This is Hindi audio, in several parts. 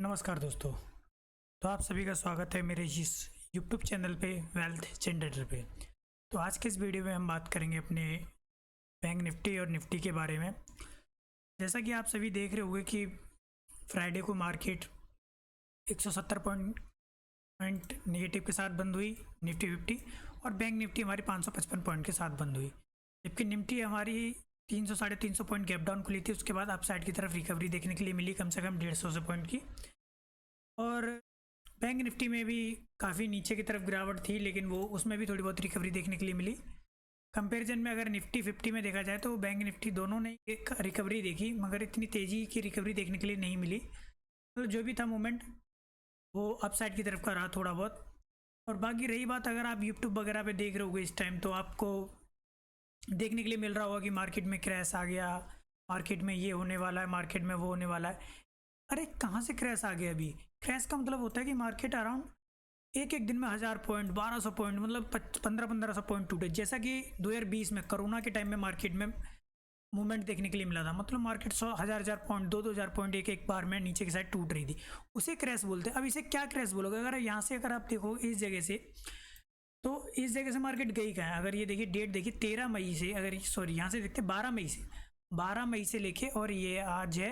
नमस्कार दोस्तों। तो आप सभी का स्वागत है मेरे इस यूट्यूब चैनल पे वेल्थ जनरेटर पे। तो आज के इस वीडियो में हम बात करेंगे अपने बैंक निफ्टी और निफ्टी के बारे में। जैसा कि आप सभी देख रहे होंगे कि फ्राइडे को मार्केट 170 पॉइंट नेगेटिव के साथ बंद हुई निफ्टी 50, और बैंक निफ्टी हमारी 555 पॉइंट के साथ बंद हुई। जबकि निफ्टी हमारी 300 साढ़े 300 पॉइंट गैप डाउन खुली थी, उसके बाद अप साइड की तरफ रिकवरी देखने के लिए मिली कम से कम 150 से पॉइंट की। और बैंक निफ्टी में भी काफ़ी नीचे की तरफ गिरावट थी, लेकिन वो उसमें भी थोड़ी बहुत रिकवरी देखने के लिए मिली। कंपैरिजन में अगर निफ्टी 50 में देखा जाए तो बैंक निफ्टी दोनों ने एक रिकवरी देखी, मगर इतनी तेज़ी की रिकवरी देखने के लिए नहीं मिली। तो जो भी था मूवमेंट वो अपसाइड की तरफ का रहा थोड़ा बहुत। और बाकी रही बात, अगर आप यूट्यूब वगैरह पे देख रहे होगे इस टाइम, तो आपको देखने के लिए मिल रहा होगा कि मार्केट में क्रैश आ गया, मार्केट में ये होने वाला है, मार्केट में वो होने वाला है। अरे कहाँ से क्रैश आ गया? अभी क्रैश का मतलब होता है कि मार्केट अराउंड एक एक दिन में 1000 पॉइंट 1200 पॉइंट मतलब 1500 पॉइंट टूटे। जैसा कि 2020 में कोरोना के टाइम में मार्केट में मूवमेंट देखने के लिए मिला था, मतलब मार्केट 100 1000 पॉइंट 2000 पॉइंट एक बार में नीचे की साइड टूट रही थी, उसे क्रैश बोलते हैं। अब इसे क्या क्रैश बोलोगे? अगर यहाँ से अगर आप देखो इस जगह से, तो इस जगह से मार्केट गई कहाँ है? अगर ये देखिए डेट देखिए 13 मई से, अगर सॉरी यहाँ से देखते 12 मई से, 12 मई से लेके और ये आज है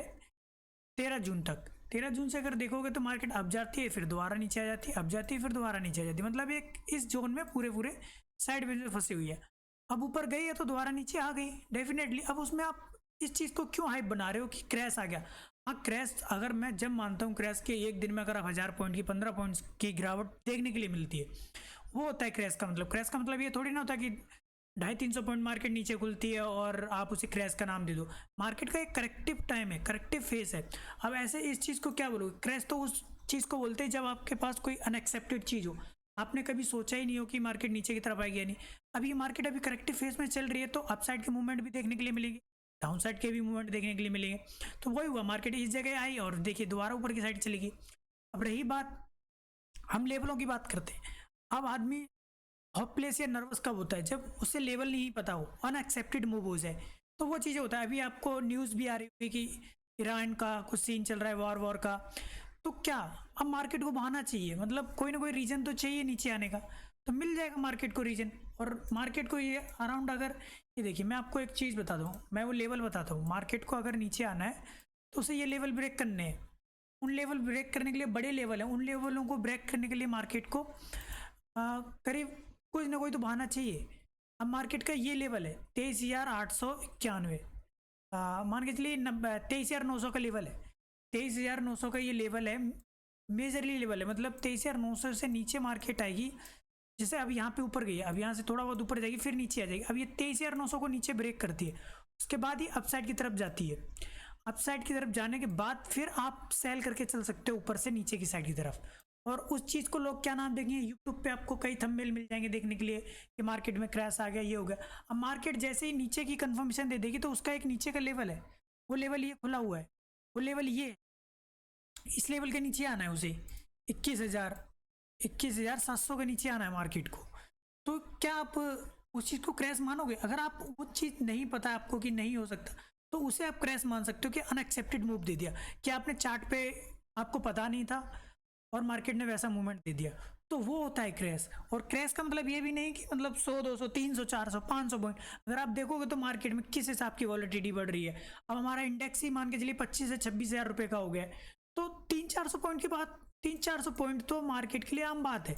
13 जून तक। 13 जून से अगर देखोगे तो मार्केट अब जाती है फिर दोबारा नीचे आ जाती है, अब जाती है फिर दोबारा नीचे आ जाती है। मतलब एक इस जोन में पूरे पूरे साइड वेज में फंसी हुई है। अब ऊपर गई है तो दोबारा नीचे आ गई डेफिनेटली। अब उसमें आप इस चीज़ को क्यों हाइप बना रहे हो कि क्रैश आ गया? हाँ क्रैश, अगर मैं जब मानता हूँ क्रैश के एक दिन में अगर आप 1000 पॉइंट की 15 पॉइंट्स की गिरावट देखने के लिए मिलती है, वो होता है क्रैश का मतलब। क्रैश का मतलब ये थोड़ी ना होता कि 250-300 पॉइंट मार्केट नीचे खुलती है और आप उसे क्रैश का नाम दे दो। मार्केट का एक करेक्टिव टाइम है, करेक्टिव फेस है। अब ऐसे इस चीज़ को क्या बोलोगे? क्रैश तो उस चीज़ को बोलते हैं जब आपके पास कोई अनएक्सेप्टेड चीज़ हो, आपने कभी सोचा ही नहीं हो कि मार्केट नीचे की तरफ आएगी या नहीं। अभी मार्केट अभी करेक्टिव फेस में चल रही है, तो अपसाइड के मूवमेंट भी देखने के लिए मिलेंगे, डाउन साइड के भी मूवमेंट देखने के लिए मिलेंगे। तो वही हुआ, मार्केट इस जगह आई और देखिए दोबारा ऊपर की साइड चलेगी। अब रही बात, हम लेवलों की बात करते हैं। अब आदमी हॉपलेस या नर्वस कब होता है? जब उससे लेवल नहीं पता हो, अनएक्सेप्टेड मूव हो जाए, तो वो चीज़ें होता है। अभी आपको न्यूज़ भी आ रही होगी कि ईरान का कुछ सीन चल रहा है, वॉर का। तो क्या अब मार्केट को बहाना चाहिए? मतलब कोई ना कोई रीज़न तो चाहिए नीचे आने का, तो मिल जाएगा मार्केट को रीज़न। और मार्केट को ये अराउंड, अगर ये देखिए मैं आपको एक चीज़ बता दूँ, मैं वो लेवल बताता हूँ। मार्केट को अगर नीचे आना है तो उसे ये लेवल ब्रेक करने हैं। उन लेवल ब्रेक करने के लिए बड़े लेवल हैं, उन लेवलों को ब्रेक करने के लिए मार्केट को करीब कुछ ना कोई तो बहाना चाहिए। अब मार्केट का ये लेवल है 23,891, मान के चलिए 23,900 का लेवल है। 23,900 का ये लेवल है, मेजरली लेवल है। मतलब 23,900 से नीचे मार्केट आएगी। जैसे अब यहाँ पे ऊपर गई है, अब यहाँ से थोड़ा बहुत ऊपर जाएगी फिर नीचे आ जाएगी। अब ये 23,900 को नीचे ब्रेक करती है, उसके बाद ही अपसाइड की तरफ जाती है। अपसाइड की तरफ जाने के बाद फिर आप सेल करके चल सकते हो ऊपर से नीचे की साइड की तरफ। और उस चीज़ को लोग क्या नाम देंगे? यूट्यूब पे आपको कई थंबनेल मिल जाएंगे देखने के लिए कि मार्केट में क्रैश आ गया, ये हो गया। अब मार्केट जैसे ही नीचे की कंफर्मेशन दे देगी तो उसका एक नीचे का लेवल है, वो लेवल ये खुला हुआ है, वो लेवल ये है। इस लेवल के नीचे आना है उसे, 21,700 के नीचे आना है मार्केट को। तो क्या आप उस चीज़ को क्रैश मानोगे? अगर आप वो चीज़ नहीं पता आपको कि नहीं हो सकता, तो उसे आप क्रैश मान सकते हो कि अनएक्सेप्टेड मूव दे दिया, कि आपने चार्ट पे आपको पता नहीं था और मार्केट ने वैसा मूवमेंट दे दिया, तो वो होता है क्रैश। और क्रैश का मतलब ये भी नहीं कि मतलब 100 200 300 400 500 पॉइंट। अगर आप देखोगे तो मार्केट में किस हिसाब की वॉलिटिलिटी बढ़ रही है। अब हमारा इंडेक्स ही मान के चलिए 25 से 26 हज़ार रुपये का हो गया है, तो 300-400 पॉइंट की बात, 300-400 पॉइंट तो मार्केट के लिए आम बात है।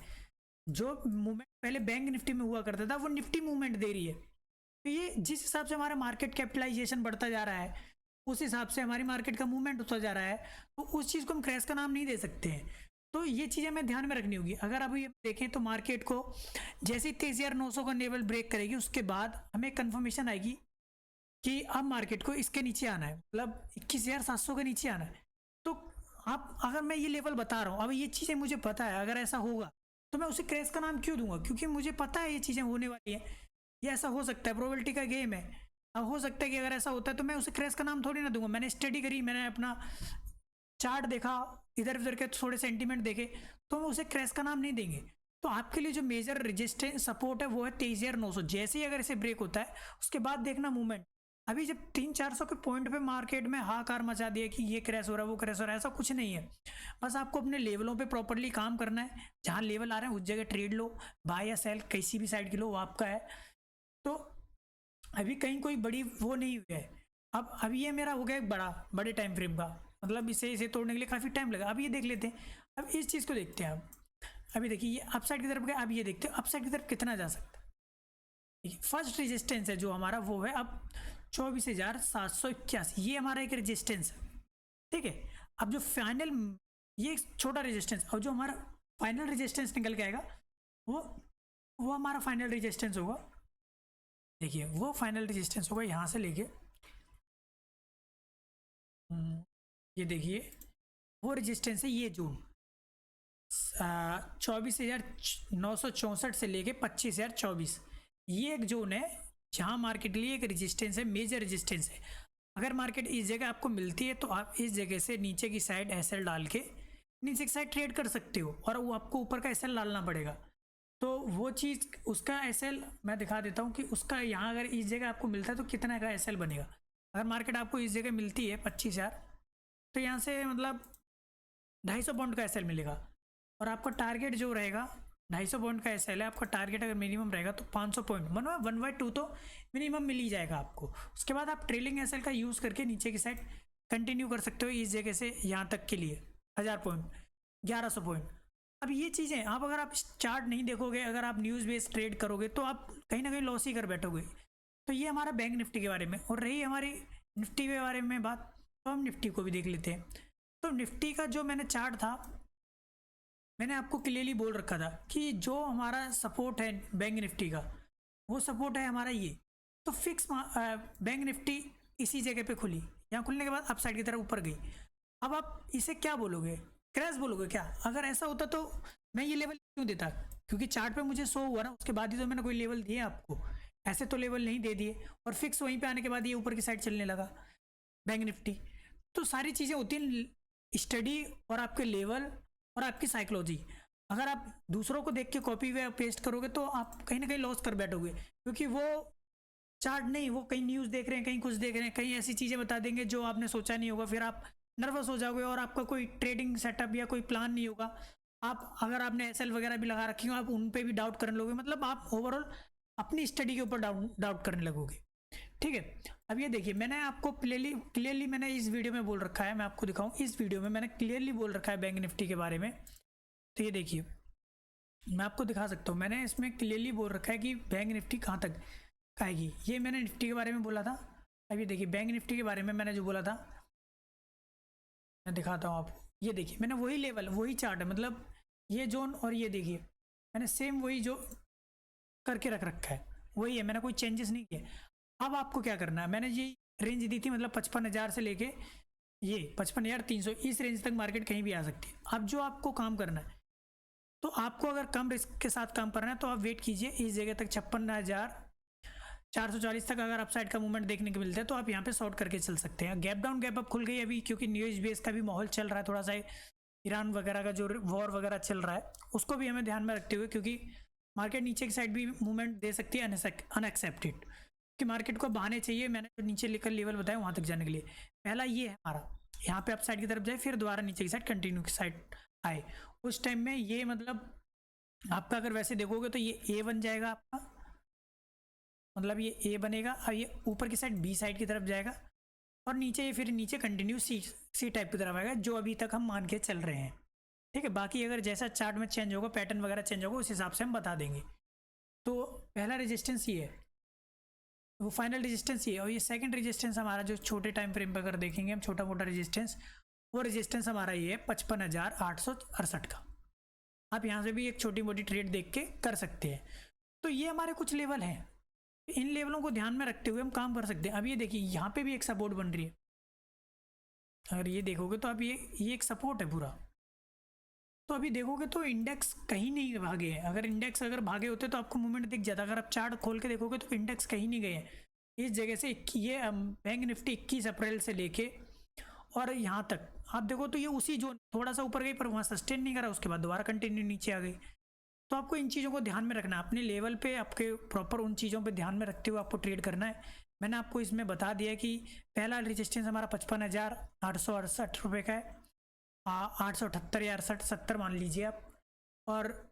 जो मूवमेंट पहले बैंक निफ्टी में हुआ करता था वो निफ्टी मूवमेंट दे रही है। तो ये जिस हिसाब से हमारा मार्केट कैपिटलाइजेशन बढ़ता जा रहा है, उस हिसाब से हमारी मार्केट का मूवमेंट होता जा रहा है, तो उस चीज़ को हम क्रैश का नाम नहीं दे सकते हैं। तो ये चीज़ें हमें ध्यान में रखनी होगी। अगर अभी देखें तो मार्केट को जैसे ही 23,900 का लेवल ब्रेक करेगी, उसके बाद हमें कंफर्मेशन आएगी कि अब मार्केट को इसके नीचे आना है, मतलब 21,700 के नीचे आना है। तो आप, अगर मैं ये लेवल बता रहा हूँ, अब ये चीज़ें मुझे पता है अगर ऐसा होगा, तो मैं उसे क्रैश का नाम क्यों दूंगा? क्योंकि मुझे पता है ये चीज़ें होने वाली है, ये ऐसा हो सकता है, प्रोबेबिलिटी का गेम है। अब हो सकता है कि अगर ऐसा होता है तो मैं उसे क्रैश का नाम थोड़ी ना दूंगा। मैंने स्टडी करी, मैंने अपना चार्ट देखा, इधर उधर के थोड़े सेंटीमेंट देखे, तो हम उसे क्रैश का नाम नहीं देंगे। तो आपके लिए जो मेजर रेजिस्टेंस सपोर्ट है वो है 23,900। जैसे ही अगर इसे ब्रेक होता है उसके बाद देखना मूवमेंट, अभी जब 300-400 के पॉइंट पे मार्केट में हाहाकार मचा दिया कि ये क्रैश हो रहा है, वो क्रैश हो रहा है, ऐसा कुछ नहीं है। बस आपको अपने लेवलों पे प्रॉपरली काम करना है। जहाँ लेवल आ रहे हैं उस जगह ट्रेड लो, बाय या सेल किसी भी साइड की लो, वो आपका है। तो अभी कहीं कोई बड़ी वो नहीं हुई है। अब अभी ये मेरा हो गया एक बड़े टाइम फ्रेम का, मतलब इसे तोड़ने के लिए काफ़ी टाइम लगा। अब ये देख लेते हैं, अब इस चीज़ को देखते हैं। अब अभी देखिए ये अपसाइड की तरफ गया, अब ये देखते हैं अपसाइड की तरफ कितना जा सकता है। फर्स्ट रेजिस्टेंस है जो हमारा वो है अब 24,781, ये हमारा एक रेजिस्टेंस है, ठीक है। अब जो फाइनल, ये एक छोटा रेजिस्टेंस, और जो हमारा फाइनल रेजिस्टेंस निकल के आएगा वो हमारा फाइनल रेजिस्टेंस होगा। देखिए वो फाइनल रेजिस्टेंस होगा यहाँ से लेके ये देखिए वो रेजिस्टेंस है, ये जोन 24,964 से लेके 25,024, ये एक जोन है जहाँ मार्केट के लिए एक रेजिस्टेंस है, मेजर रेजिस्टेंस है। अगर मार्केट इस जगह आपको मिलती है तो आप इस जगह से नीचे की साइड एसएल डाल के नीचे की साइड ट्रेड कर सकते हो, और वो आपको ऊपर का एसएल डालना पड़ेगा। तो वो चीज़ उसका एसएल मैं दिखा देता हूँ कि उसका यहाँ अगर इस जगह आपको मिलता है तो कितना का एसएल बनेगा। अगर मार्केट आपको इस जगह मिलती है 25,000, तो यहाँ से मतलब 250 पॉइंट का एसएल मिलेगा, और आपका टारगेट जो रहेगा 250 पॉइंट का एसएल है। आपका टारगेट अगर मिनिमम रहेगा तो 500 पॉइंट, मतलब 1/2 तो मिनिमम मिल ही जाएगा आपको। उसके बाद आप ट्रेलिंग एसएल का यूज़ करके नीचे की साइड कंटिन्यू कर सकते हो इस जगह से यहाँ तक के लिए 1000 पॉइंट, 1100 पॉइंट। अब ये चीज़ें आप अगर आप चार्ट नहीं देखोगे, अगर आप न्यूज़ बेस्ड ट्रेड करोगे तो आप कहीं ना कहीं लॉस ही कर बैठोगे। तो ये हमारा बैंक निफ्टी के बारे में, और रही हमारी निफ्टी के बारे में बात, तो हम निफ्टी को भी देख लेते हैं। तो निफ्टी का जो मैंने चार्ट था, मैंने आपको क्लियरली बोल रखा था कि जो हमारा सपोर्ट है बैंक निफ्टी का, वो सपोर्ट है हमारा ये। तो फिक्स बैंक निफ्टी इसी जगह पे खुली, यहाँ खुलने के बाद अप साइड की तरफ ऊपर गई। अब आप इसे क्या बोलोगे, क्रैश बोलोगे क्या? अगर ऐसा होता तो मैं ये लेवल क्यों देता, क्योंकि चार्ट पे मुझे शो हुआ ना, उसके बाद ही तो मैंने कोई लेवल दिए आपको, ऐसे तो लेवल नहीं दे दिए। और फिक्स वहीं पे आने के बाद ये ऊपर की साइड चलने लगा बैंक निफ्टी। तो सारी चीज़ें होती हैं स्टडी और आपके लेवल और आपकी साइकोलॉजी। अगर आप दूसरों को देख के कॉपी वे पेस्ट करोगे तो आप कहीं ना कहीं लॉस कर बैठोगे, क्योंकि वो चार्ट नहीं, वो कहीं न्यूज़ देख रहे हैं, कहीं कुछ देख रहे हैं, कहीं ऐसी चीज़ें बता देंगे जो आपने सोचा नहीं होगा, फिर आप नर्वस हो जाओगे और आपका कोई ट्रेडिंग सेटअप या कोई प्लान नहीं होगा। आप अगर आपने एसएल वगैरह भी लगा रखी हो, आप उन पे भी डाउट करने लगोगे, मतलब आप ओवरऑल अपनी स्टडी के ऊपर डाउट करने लगोगे, ठीक है। अब ये देखिए मैंने आपको क्लियरली मैंने इस वीडियो में बोल रखा है, मैं आपको दिखाऊं, इस वीडियो में मैंने क्लियरली बोल रखा है बैंक निफ्टी के बारे में। तो ये देखिए मैं आपको दिखा सकता हूँ, मैंने इसमें क्लियरली बोल रखा है कि बैंक निफ्टी कहाँ तक आएगी, ये मैंने निफ्टी के बारे में बोला था। अब ये देखिए बैंक निफ्टी के बारे में मैंने जो बोला था मैं दिखाता हूँ आपको। ये देखिए मैंने वही लेवल, वही चार्ट है, मतलब ये जोन, और ये देखिए मैंने सेम वही जो करके रख रखा है वही है, मैंने कोई चेंजेस नहीं किया। अब आपको क्या करना है, मैंने ये रेंज दी थी, मतलब 55,000 से लेके ये 55,300, इस रेंज तक मार्केट कहीं भी आ सकती है। अब जो आपको काम करना है, तो आपको अगर कम रिस्क के साथ काम करना है तो आप वेट कीजिए इस जगह तक 56,440 तक। अगर अपसाइड का मूवमेंट देखने को मिलता है तो आप यहाँ पे शॉर्ट करके चल सकते हैं। गैप डाउन गैप अप खुल गई अभी, क्योंकि न्यूज़ बेस का भी माहौल चल रहा है थोड़ा सा, ईरान वगैरह का जो वॉर वगैरह चल रहा है उसको भी हमें ध्यान में रखते हुए, क्योंकि मार्केट नीचे की साइड भी मूवमेंट दे सकती है अनएक्सेप्टेड, कि मार्केट को बहाने चाहिए। मैंने जो नीचे लेकर लेवल बताया वहाँ तक जाने के लिए, पहला ये है हमारा, यहाँ पे अप साइड की तरफ जाए, फिर दोबारा नीचे की साइड कंटिन्यू की साइड आए। उस टाइम में ये मतलब आपका अगर वैसे देखोगे तो ये ए बन जाएगा आपका, मतलब ये ए बनेगा, और ये ऊपर की साइड बी साइड की तरफ जाएगा, और नीचे ये फिर नीचे कंटिन्यू सी टाइप की तरफ आएगा, जो अभी तक हम मान के चल रहे हैं, ठीक है। बाकी अगर जैसा चार्ट में चेंज होगा, पैटर्न वगैरह चेंज होगा, उस हिसाब से हम बता देंगे। तो पहला रेजिस्टेंस ये है, वो फाइनल रेजिस्टेंस ये है, और ये सेकंड रेजिस्टेंस हमारा जो छोटे टाइम फ्रेम पर अगर देखेंगे हम, छोटा मोटा रेजिस्टेंस, वो रेजिस्टेंस हमारा ये है 55,868 का। आप यहाँ से भी एक छोटी मोटी ट्रेड देख के कर सकते हैं। तो ये हमारे कुछ लेवल हैं, इन लेवलों को ध्यान में रखते हुए हम काम कर सकते हैं। अब ये देखिए यहाँ पे भी एक सपोर्ट बन रही है, अगर ये देखोगे तो अब ये एक सपोर्ट है पूरा। तो अभी देखोगे तो इंडेक्स कहीं नहीं भागे हैं, अगर इंडेक्स अगर भागे होते तो आपको मूवमेंट दिख जाता। अगर आप चार्ट खोल के देखोगे तो इंडेक्स कहीं नहीं गए हैं इस जगह से। ये बैंक निफ्टी 21 अप्रैल से लेके और यहाँ तक आप देखो तो ये उसी जोन, थोड़ा सा ऊपर गई पर वहाँ सस्टेन नहीं करा, उसके बाद दोबारा कंटिन्यू नीचे आ गई। तो आपको इन चीज़ों को ध्यान में रखना है, अपने लेवल पे आपके प्रॉपर उन चीज़ों पे ध्यान में रखते हुए आपको ट्रेड करना है। मैंने आपको इसमें बता दिया कि पहला रेजिस्टेंस हमारा 55,868 रुपये का है, 878 या 68 मान लीजिए आप, और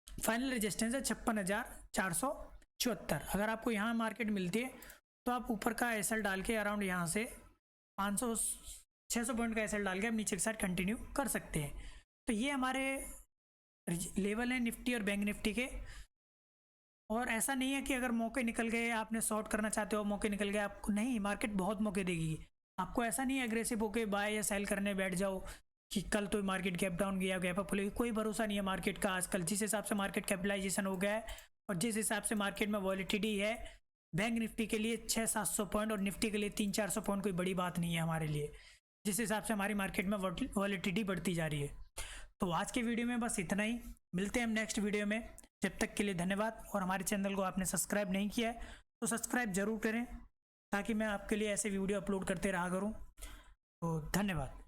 फाइनल रेजिस्टेंस है 56,474। अगर आपको यहाँ मार्केट मिलती है तो आप ऊपर का एसएल डाल के अराउंड यहाँ से 600 पॉइंट का एसएल डाल के आप नीचे के साथ कंटिन्यू कर सकते हैं। तो ये हमारे लेवल है निफ्टी और बैंक निफ्टी के। और ऐसा नहीं है कि अगर मौके निकल गए, आपने शॉर्ट करना चाहते हो, मौके निकल गए आपको, नहीं, मार्केट बहुत मौके देगी आपको। ऐसा नहीं है एग्रेसिव होके बाय या सेल करने बैठ जाओ कि कल तो मार्केट गैप डाउन गया, गैप अप खुलेगी, कोई भरोसा नहीं है मार्केट का आजकल। जिस हिसाब से मार्केट कैपिटलाइजेशन हो गया है और जिस हिसाब से मार्केट में वॉलिटिलिटी है, बैंक निफ्टी के लिए 600-700 पॉइंट और निफ्टी के लिए 300-400 पॉइंट कोई बड़ी बात नहीं है हमारे लिए, जिस हिसाब से हमारी मार्केट में वॉलिटिलिटी बढ़ती जा रही है। तो आज के वीडियो में बस इतना ही, मिलते हैं हम नेक्स्ट वीडियो में। जब तक के लिए धन्यवाद। और हमारे चैनल को आपने सब्सक्राइब नहीं किया है तो सब्सक्राइब ज़रूर करें, ताकि मैं आपके लिए ऐसे वीडियो अपलोड करते रहा करूँ। तो धन्यवाद।